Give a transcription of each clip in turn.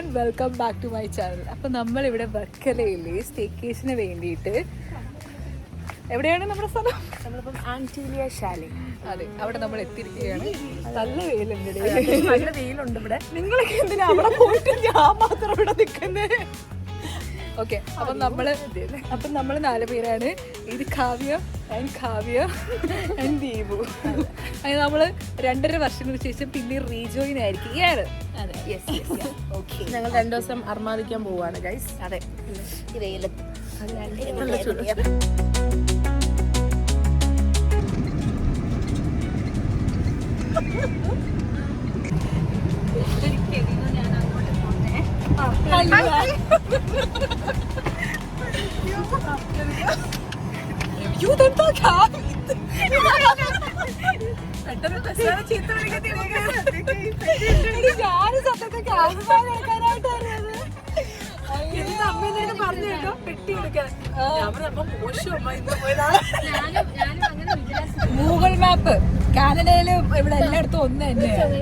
Everyone, welcome back to my channel. അപ്പം നമ്മളിവിടെ വർക്കലയിലെ സ്റ്റേക്കേഷന് വേണ്ടിയിട്ട് എവിടെയാണ് നമ്മുടെ സ്ഥലം? നമ്മളിപ്പം ആന്റീലിയ ശാലി. അതെ, അവിടെ നമ്മൾ എത്തിയിരിക്കുകയാണ്. നല്ല വെയിലുണ്ട്, നല്ല വെയിലുണ്ട് ഇവിടെ. നിങ്ങളൊക്കെ എന്തിനാ അവിടെ പോയിട്ട് ഞാൻ മാത്രം ഇവിടെ നിൽക്കുന്നത്? ഓക്കെ, അപ്പം നമ്മൾ 4 പേരാണ്. ഇത് കാവ്യ ആൻഡ് ദീപു. അങ്ങനെ നമ്മൾ 2.5 വർഷങ്ങൾക്ക് ശേഷം പിന്നെ റീജോയിൻ ആയിരിക്കും. ഞങ്ങൾ 2 ദിവസം അർമാദിക്കാൻ പോവാണ് ഗൈസ്. അതെ, ഗൂഗിൾ മാപ്പ് കാനഡയില് ഇവിടെ എല്ലായിടത്തും ഒന്ന് തന്നെയാണ്.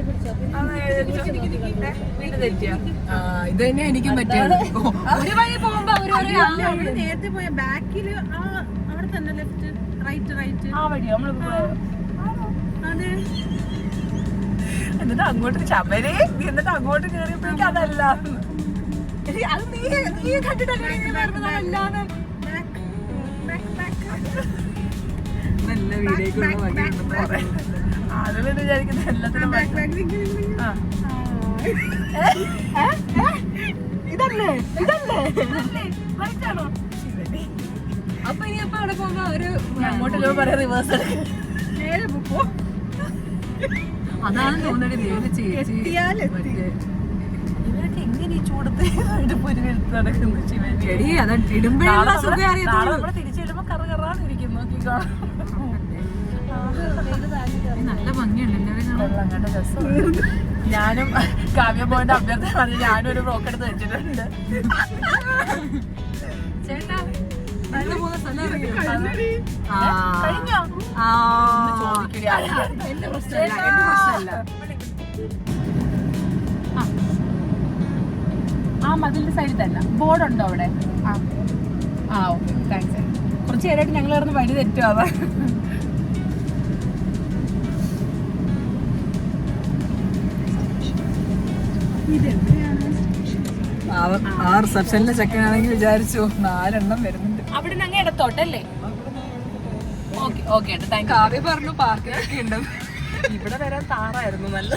ഇത് തന്നെ എനിക്കും പറ്റിയത്. ഒരു വഴി പോകുമ്പോ നേരത്തെ പോയ ബാക്കില് അവിടെ തന്നെ ലെഫ്റ്റ് റൈറ്റ് ആ വഴി നമ്മൾ അതെ. എന്നിട്ട് അങ്ങോട്ട് ചമരേ എന്നിട്ട് അങ്ങോട്ട് കയറിയപ്പോഴേക്കും അതല്ല. അത് നീ കണ്ടിട്ടല്ലേ നല്ല വീഡിയോ ആളുകൾ വിചാരിക്കുന്നത് എല്ലാത്തിനും ഇതല്ലേ റൈറ്റാണോ? അപ്പൊ ഇനി അപ്പൊ അവിടെ പോകുമ്പോ ഒരു അങ്ങോട്ട് പറയാ റിവേഴ്സ് നേരെ പോ. അതാണ് തോന്നുന്നത്. ഇവരൊക്കെ എങ്ങനെ ഈ ചൂടത്ത് നടക്കുന്നു? തിരിച്ചിടുമ്പോ കറാന്ന് ഇരിക്കും. നോക്കിക്കോ, നല്ല ഭംഗിയുണ്ട്. അങ്ങനത്തെ രസം. ഞാനും കാവ്യ പോയിന്റ് അഭ്യർത്ഥന പറഞ്ഞ് ഞാനും ഒരു ഫ്രോക്ക് എടുത്ത് വെച്ചിട്ടുണ്ട്. ചേട്ടാ, ആ മതിലിന്റെ സൈഡിൽ തന്നെ ബോർഡ് ഉണ്ടോ അവിടെ? Okay, thanks. കുറച്ച് നേരമായിട്ട് ഞങ്ങൾ കിടന്ന് വഴി തെറ്റുവാ. ആ റിസപ്ഷനിലെ ചെക്കനാണെങ്കിൽ വിചാരിച്ചു 4 എണ്ണം വരുന്നുണ്ട്. അവിടെ നിന്ന് അങ്ങ് ഇടത്തോട്ടല്ലേ? Okay thank you. കാവ്യ പറഞ്ഞു പാർക്കിലൊക്കെ ഉണ്ട്. ഇവിടെ വരാൻ താറായിരുന്നു നല്ല.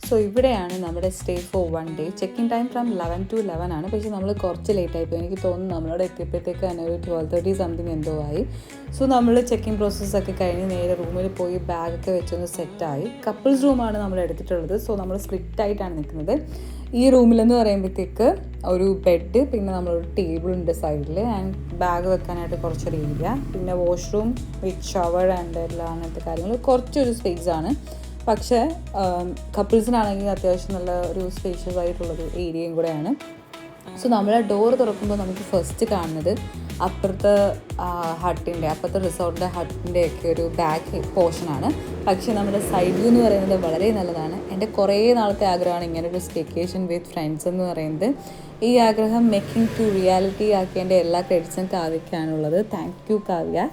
സോ ഇവിടെയാണ് നമ്മുടെ stay for 1 day. Check in time from 11 to 11 ആണ്. പക്ഷേ നമ്മൾ കുറച്ച് ലേറ്റായിപ്പോയി. എനിക്ക് തോന്നുന്നു നമ്മളവിടെ എത്തിയപ്പോഴത്തേക്ക് തന്നെ ഒരു 12:30 സംതിങ് എന്തോ ആയി. സോ നമ്മൾ ചെക്കിൻ പ്രോസസ്സൊക്കെ കഴിഞ്ഞ് നേരെ റൂമിൽ പോയി ബാഗൊക്കെ വെച്ചൊന്ന് സെറ്റായി. കപ്പിൾസ് റൂമാണ് നമ്മൾ എടുത്തിട്ടുള്ളത്. സോ നമ്മൾ സ്പ്ലിറ്റായിട്ടാണ് നിൽക്കുന്നത്. ഈ റൂമിലെന്ന് പറയുമ്പോഴത്തേക്ക് ഒരു ബെഡ്, പിന്നെ നമ്മളൊരു ടേബിളുണ്ട് സൈഡിൽ, ആൻഡ് ബാഗ് വെക്കാനായിട്ട് കുറച്ചൊരു ഏരിയ, പിന്നെ വാഷ്റൂം വിത്ത് ഷവർ ആൻഡ് എല്ലാം അങ്ങനത്തെ കാര്യങ്ങൾ. കുറച്ചൊരു സ്പേസ് ആണ്. പക്ഷേ കപ്പിൾസിനാണെങ്കിൽ അത്യാവശ്യം നല്ല ഒരു സ്പേഷ്യസ് ആയിട്ടുള്ളൊരു ഏരിയയും കൂടെയാണ്. സോ നമ്മൾ ഡോർ തുറക്കുമ്പോൾ നമുക്ക് ഫസ്റ്റ് കാണുന്നത് അപ്പുറത്തെ അപ്പുറത്തെ റിസോർട്ടിൻ്റെ ഹട്ടിൻ്റെയൊക്കെ ഒരു ബാക്ക് പോർഷനാണ്. പക്ഷേ നമ്മുടെ സൈഡ് വ്യൂ എന്ന് പറയുന്നത് വളരെ നല്ലതാണ്. എൻ്റെ കുറേ നാളത്തെ ആഗ്രഹമാണ് ഇങ്ങനൊരു സ്റ്റേക്കേഷൻ വിത്ത് ഫ്രണ്ട്സ് എന്ന് പറയുന്നത്. ഈ ആഗ്രഹം മേക്കിംഗ് ടു റിയാലിറ്റി ആക്കിയതിൻ്റെ എല്ലാ ക്രെഡിറ്റ്സും കാവ്യക്കാണുള്ളത്. Thank you Kavya.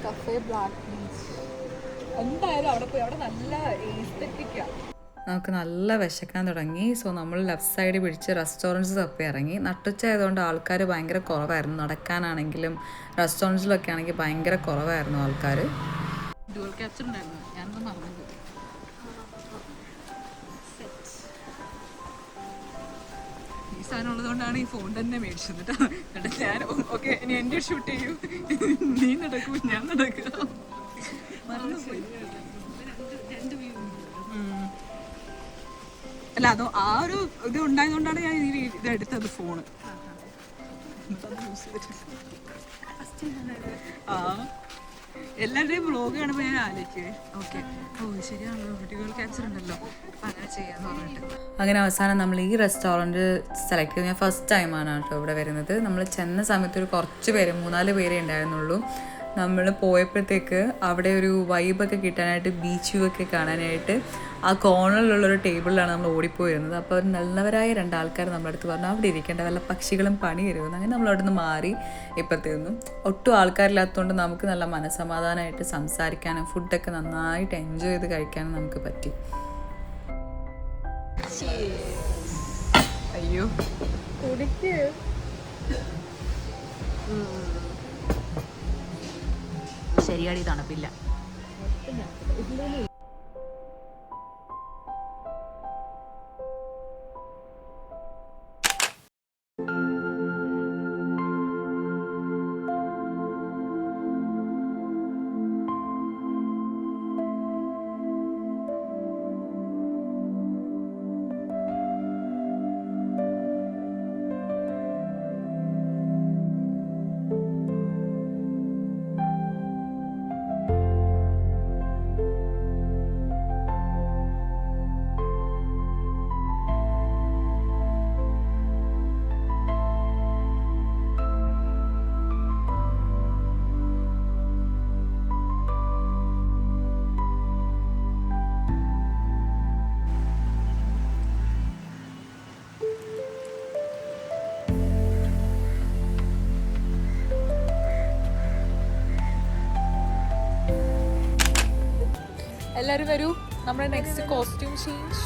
Cafe Black Beach എന്തായാലും അവിടെ പോയി. അവിടെ നല്ല എസ്തെറ്റിക്കാണ്. നമുക്ക് നല്ല വിശക്കാൻ തുടങ്ങി. സോ നമ്മൾ ലെഫ്റ്റ് സൈഡ് പിടിച്ച് റെസ്റ്റോറൻറ്റ്സ് തപ്പി ഇറങ്ങി. നട്ടുച്ചയായതുകൊണ്ട് ആൾക്കാർ ഭയങ്കര കുറവായിരുന്നു. നടക്കാനാണെങ്കിലും റെസ്റ്റോറൻറ്റ്സിലൊക്കെ ആണെങ്കിൽ ഭയങ്കര കുറവായിരുന്നു ആൾക്കാർ. ഡ്യുവൽ ക്യാപ്ചർ ഉണ്ടായിരുന്നു, ഞാനത് മറന്നു. സാധനം ഉള്ളതുകൊണ്ടാണ് ഈ ഫോൺ തന്നെ മേടിച്ചത് കേട്ടോ. എന്നിട്ട് ഞാൻ ഓക്കെ ഇനി എൻ്റെ ഷൂട്ട് ചെയ്യൂ, നീ നടക്കൂ ഞാൻ നടക്കുക. അല്ല അതോ ആ ഒരു ഇത് ഉണ്ടായതുകൊണ്ടാണ് ഞാൻ ഈ ഇത് എടുത്തത് ഫോണ്. ആ എല്ലാവരുടെയും വ്ളോഗ് കാണുമ്പോൾ ഞാൻ ആലോചിക്കുവേ ഓക്കെ ഓ ശരിയാണല്ലോ വീഡിയോ ക്യാപ്ചർ ഉണ്ടല്ലോ അപ്പം അങ്ങനെ ചെയ്യാന്ന് പറഞ്ഞിട്ട്. അങ്ങനെ അവസാനം നമ്മൾ ഈ റെസ്റ്റോറൻറ്റ് സെലക്ട് ചെയ്ത് ഞാൻ ഫസ്റ്റ് ടൈമാണ് കേട്ടോ ഇവിടെ വരുന്നത്. നമ്മൾ ചെന്ന സമയത്ത് ഒരു കുറച്ച് പേര് 3-4 പേരേ ഉണ്ടായിരുന്നുള്ളൂ. നമ്മൾ പോയപ്പോഴത്തേക്ക് അവിടെ ഒരു വൈബൊക്കെ കിട്ടാനായിട്ട് ബീച്ച് വ്യൂ ഒക്കെ കാണാനായിട്ട് ആ കോർണറിലുള്ളൊരു ടേബിളിലാണ് നമ്മൾ ഓടിപ്പോയിരുന്നത്. അപ്പോൾ നല്ലവരായ 2 ആൾക്കാർ നമ്മുടെ അടുത്ത് പറഞ്ഞു അവിടെ ഇരിക്കേണ്ട വല്ല പക്ഷികളും പണി വരുമെന്ന്. അങ്ങനെ നമ്മൾ അവിടെ നിന്ന് മാറി ഇപ്പോഴത്തേന്നും ഒട്ടും ആൾക്കാരില്ലാത്തതുകൊണ്ട് നമുക്ക് നല്ല മനസ്സമാധാനമായിട്ട് സംസാരിക്കാനും ഫുഡൊക്കെ നന്നായിട്ട് എൻജോയ് ചെയ്ത് കഴിക്കാനും നമുക്ക് പറ്റി. അയ്യോ ശരിയാടി തണുപ്പില്ല. എല്ലാവരും വരൂ, നമ്മുടെ നെക്സ്റ്റ് കോസ്റ്റ്യൂം ചേഞ്ച്.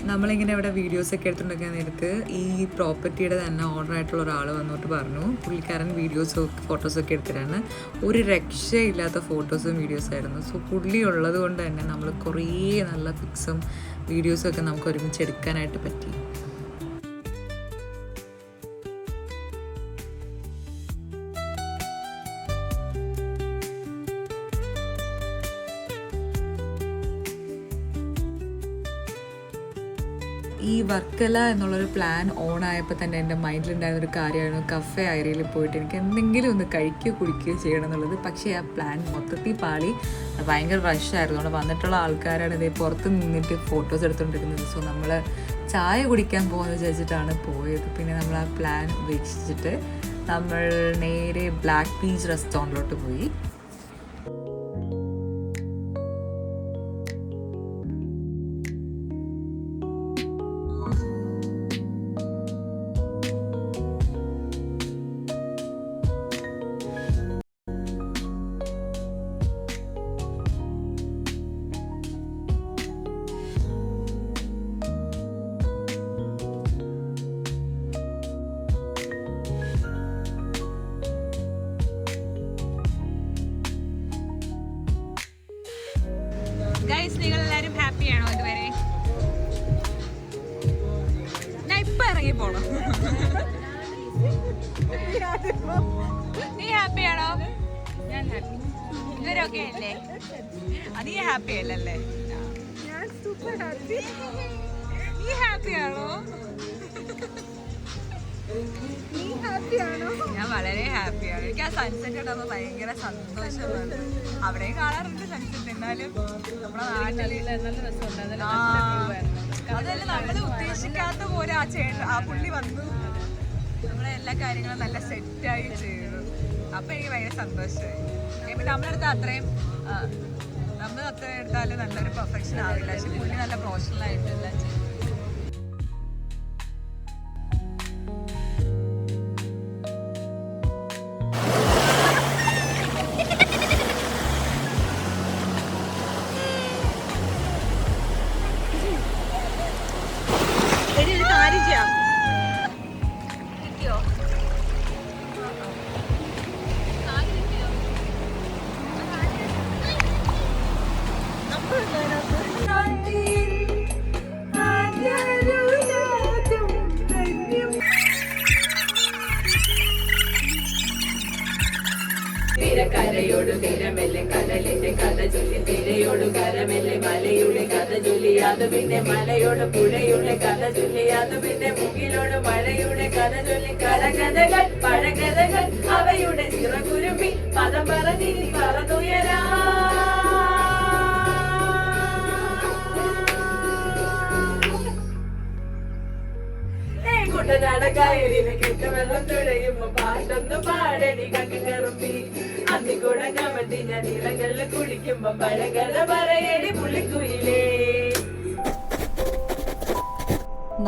നമ്മളിങ്ങനെ ഇവിടെ വീഡിയോസൊക്കെ എടുത്തിട്ടുണ്ടെങ്കിൽ നേരത്ത് ഈ പ്രോപ്പർട്ടിയുടെ തന്നെ ഓണറായിട്ടുള്ള ഒരാൾ വന്നിട്ട് പറഞ്ഞു പുള്ളിക്കാരൻ വീഡിയോസും ഫോട്ടോസൊക്കെ എടുത്തിട്ടാണ്. ഒരു രക്ഷയില്ലാത്ത ഫോട്ടോസും വീഡിയോസായിരുന്നു. സോ പുള്ളി ഉള്ളത് കൊണ്ട് തന്നെ നമ്മൾ കുറേ നല്ല പിക്സും വീഡിയോസും ഒക്കെ നമുക്ക് ഒരുമിച്ച് എടുക്കാനായിട്ട് പറ്റി. ഈ വർക്കല എന്നുള്ളൊരു പ്ലാൻ ഓൺ ആയപ്പോൾ തന്നെ എൻ്റെ മൈൻഡിലുണ്ടായിരുന്നൊരു കാര്യമായിരുന്നു കഫേ ഐറിയയിൽ പോയിട്ട് എനിക്ക് എന്തെങ്കിലും ഒന്ന് കഴിക്കുകയോ കുടിക്കുകയോ ചെയ്യണം എന്നുള്ളത്. പക്ഷേ ആ പ്ലാൻ മൊത്തത്തിൽ പാളി. ഭയങ്കര റഷായിരുന്നു. അവിടെ വന്നിട്ടുള്ള ആൾക്കാരാണ് ഇതേ പുറത്ത് നിന്നിട്ട് ഫോട്ടോസ് എടുത്തുകൊണ്ടിരിക്കുന്നത്. സോ നമ്മൾ ചായ കുടിക്കാൻ പോകുമെന്ന് വിചാരിച്ചിട്ടാണ് പോയത്. പിന്നെ നമ്മൾ ആ പ്ലാൻ ഉപേക്ഷിച്ചിട്ട് നമ്മൾ നേരെ ബ്ലാക്ക് ബീച്ച് റെസ്റ്റോറൻറ്റിലോട്ട് പോയി. ഗൈസ് നിങ്ങൾ എല്ലാവരും ഹാപ്പിയാണോ ഇതുവരെ? ഞാൻ ഇപ്പൊ ഇറങ്ങി പോണം. നീ ഹാപ്പിയാണോ? ഞാൻ ഹാപ്പി. ഇവരൊക്കെ അല്ലേ? നീ ഹാപ്പി അല്ലല്ലേ? ഞാൻ സൂപ്പർ ഹാപ്പി. നീ ഹാപ്പിയാണോ? ഞാൻ വളരെ ഹാപ്പിയാണ്. എനിക്ക് ആ സൺസെറ്റ് കണ്ടപ്പോൾ ഭയങ്കര സന്തോഷമാണ്. അവിടെയും കാണാറുണ്ട് സൺസെറ്റ്, എന്നാലും നമ്മുടെ നാട്ടിൽ അതല്ല നമ്മൾ ഉദ്ദേശിക്കാത്ത പോലെ ആ പുള്ളി വന്നു നമ്മളെ എല്ലാ കാര്യങ്ങളും നല്ല സെറ്റായി ചെയ്തു. അപ്പൊ എനിക്ക് ഭയങ്കര സന്തോഷമായി. പിന്നെ നമ്മളെടുത്ത അത്രയും എടുത്താലും നല്ലൊരു പെർഫെക്ഷൻ ആവില്ല. പക്ഷെ പുള്ളി നല്ല പ്രൊഫഷണൽ ആയിട്ട് എല്ലാം ചെയ്തു. കടലിന്റെ കഥ ചൊല്ലി തിരയോട് കരമെല്ലെ മലയുടെ കഥ ചൊല്ലി അത് പിന്നെ മലയോട് പുഴയുടെ കഥ ചൊല്ലി അത് പിന്നെ മുകിലോട് മഴയുടെ കഥ ചൊല്ലി കടകഥകൾ പഴകഥകൾ അവയുടെ ചിറകുരുമ്പി പദം പറഞ്ഞിനി പറന്നുയരാ കുട്ടനാടക്കായലിനെ കെട്ടുവെള്ളം തുഴയുമ്പോ പാട്ടൊന്ന് പാടടി കറുമ്പി അന്നിക്കൂടെ കമന്തിന നീളകളിൽ കുടിക്കുമ്പോ പഴകഥ പറയടി പുള്ളിക്കുയിലേ.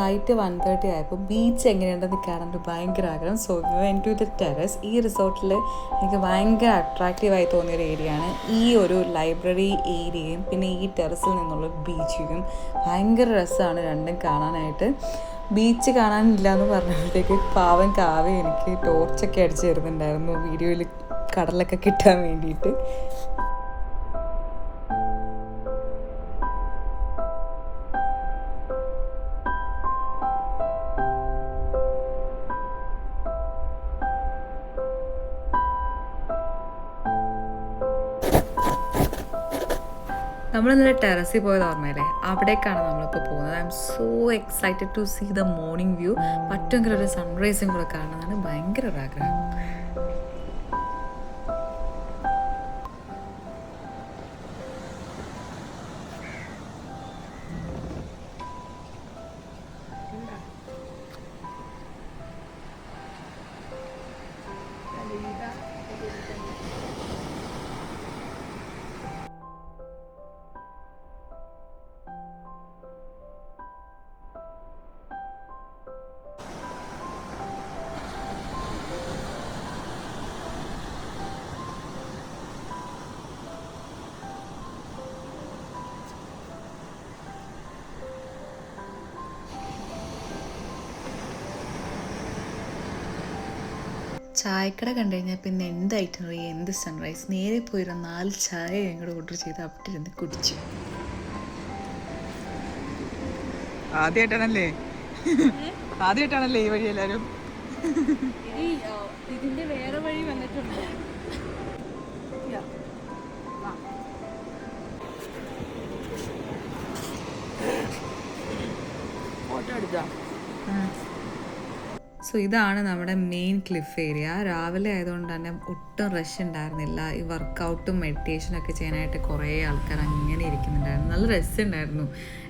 നൈറ്റ് 1:30 ആയപ്പോൾ ബീച്ച് എങ്ങനെയുണ്ടെന്ന് കാണാൻ ഭയങ്കര ആഗ്രഹം. So we went to the terrace. ഈ റിസോർട്ടിൽ എനിക്ക് ഭയങ്കര അട്രാക്റ്റീവായി തോന്നിയൊരു ഏരിയയാണ് ഈ ഒരു ലൈബ്രറി ഏരിയയും പിന്നെ ഈ ടെറസിൽ നിന്നുള്ള ബീച്ചും. ഭയങ്കര രസമാണ് രണ്ടും കാണാനായിട്ട്. ബീച്ച് കാണാനില്ല എന്ന് പറഞ്ഞപ്പോഴത്തേക്ക് പാവം കാവ്യ എനിക്ക് ടോർച്ചൊക്കെ അടിച്ച് തരുന്നുണ്ടായിരുന്നു വീഡിയോയിൽ കടലൊക്കെ കിട്ടാൻ വേണ്ടിയിട്ട്. നമ്മളിന്നലെ ടെറസിൽ പോയത് ഓർമ്മയില്ലേ? അവിടേക്കാണ് നമ്മളിപ്പോൾ പോകുന്നത്. I'm so excited to see the morning view. പറ്റുമെങ്കിൽ ഒരു സൺറൈസും കൂടെ കാണണമെന്നാണ് ഭയങ്കര ഒരു ആഗ്രഹം. ചായക്കട കണ്ടു കഴിഞ്ഞാൽ പിന്നെ എന്ത് ഐറ്റനറി, എന്ത് സൺറൈസ്. നേരെ പോയിരുന്ന 4 ചായ ഞങ്ങൾ ഓർഡർ ചെയ്ത് അവിടെ ഇരുന്ന് കുടിച്ചു. ആദ്യമായിട്ടാണല്ലേ ഈ വഴി എല്ലാരും? ഇതിന്റെ വേറെ വഴി വന്നിട്ടുണ്ട്. ഫോട്ടോ എടുത്തോ? സോ ഇതാണ് നമ്മുടെ മെയിൻ ക്ലിഫ് ഏരിയ. രാവിലെ ആയതുകൊണ്ട് തന്നെ ഒട്ടും റഷ് ഉണ്ടായിരുന്നില്ല. ഈ വർക്കൗട്ടും മെഡിറ്റേഷനൊക്കെ ചെയ്യാനായിട്ട് കുറേ ആൾക്കാർ അങ്ങനെ ഇരിക്കുന്നുണ്ടായിരുന്നു. നല്ല രസമുണ്ടായിരുന്നു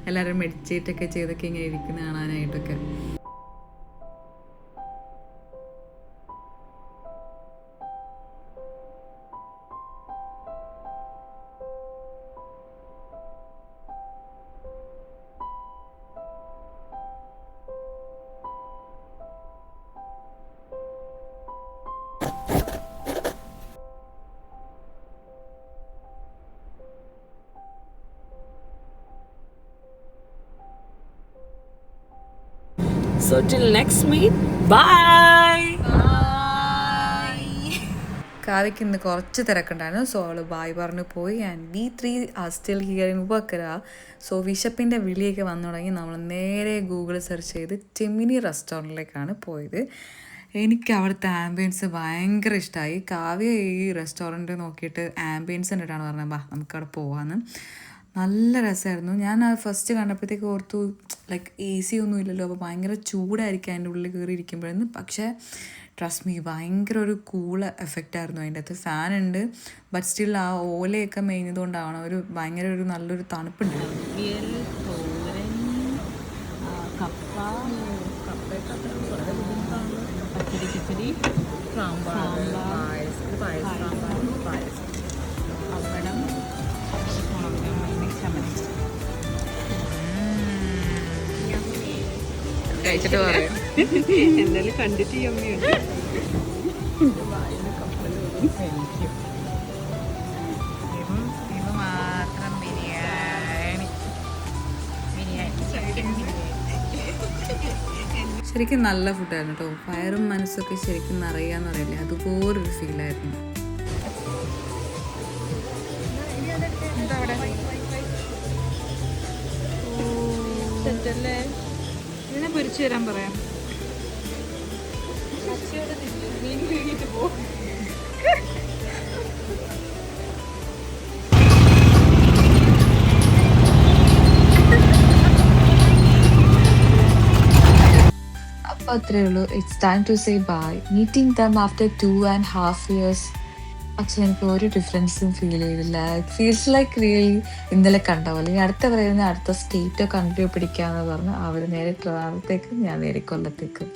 എല്ലാവരും മെഡിറ്റേറ്റൊക്കെ ചെയ്തൊക്കെ ഇങ്ങനെ ഇരിക്കുന്ന കാണാനായിട്ടൊക്കെ. So till next meet, bye. കാവ്യക്ക് ഇന്ന് കുറച്ച് തിരക്കുണ്ടായിരുന്നു. സോ അവൾ ബായ് പറഞ്ഞു പോയി. And we 3 are still here in Varkala. So വിശപ്പിൻ്റെ വിളിയൊക്കെ വന്നു തുടങ്ങി. നമ്മൾ നേരെ ഗൂഗിൾ സെർച്ച് ചെയ്ത് ടിമിനി റെസ്റ്റോറൻറ്റിലേക്കാണ് പോയത്. എനിക്ക് അവിടുത്തെ ആംബിയൻസ് ഭയങ്കര ഇഷ്ടമായി. കാവ്യ ഈ റെസ്റ്റോറൻറ്റ് നോക്കിയിട്ട് ആംബിയൻസ് കണ്ടിട്ടാണ് പറഞ്ഞത് ബാ നമുക്കവിടെ പോകാമെന്ന്. നല്ല രസമായിരുന്നു. ഞാൻ ഫസ്റ്റ് കണ്ടപ്പോഴത്തേക്ക് ഓർത്തു ലൈക്ക് AC ഒന്നും ഇല്ലല്ലോ, അപ്പോൾ ഭയങ്കര ചൂടായിരിക്കും അതിൻ്റെ ഉള്ളിൽ കയറി ഇരിക്കുമ്പോഴെന്ന്. പക്ഷേ ട്രസ്റ്റ് മീ ഭയങ്കര ഒരു കൂള് എഫക്റ്റ് ആയിരുന്നു അതിൻ്റെ അകത്ത്. ഫാൻ ഉണ്ട്, ബട്ട് സ്റ്റിൽ ആ ഓലയൊക്കെ മേഞ്ഞതുകൊണ്ടാണ് ഒരു ഭയങ്കര ഒരു നല്ലൊരു തണുപ്പുണ്ട്. കിച്ചടി, സാമ്പാർ, പപ്പടം, കഴിച്ചിട്ട് പറയാം. എന്തായാലും കണ്ടിട്ട് യമ്മിയുണ്ട്. ഇത് മാത്രം ബിരിയാണി. ശരിക്കും നല്ല ഫുഡായിരുന്നു കേട്ടോ. വയറും മനസ്സൊക്കെ ശരിക്കും നിറയാന്ന് പറയില്ലേ, അതുപോലൊരു ഫീലായിരുന്നു. ഇതിനെ പൊരിച്ചു തരാൻ പറയാം. അത്രേ ഉള്ളൂ. It's time to say bye. Meeting them after 2.5 years. പക്ഷെ എനിക്ക് ഒരു ഡിഫറൻസും ഫീൽ ചെയ്തില്ല. ഇറ്റ് ഫീൽസ് ലൈക്ക് റിയലി ഇന്നലെ കണ്ട പോലെ. ഇനി അടുത്ത പറയുന്ന അടുത്ത സ്റ്റേറ്റോ കൺട്രിയോ പിടിക്കാമെന്ന് പറഞ്ഞ് അവർ നേരെ ട്രിവാൻഡ്രത്തേക്ക്, ഞാൻ നേരെ കൊല്ലത്തേക്ക്.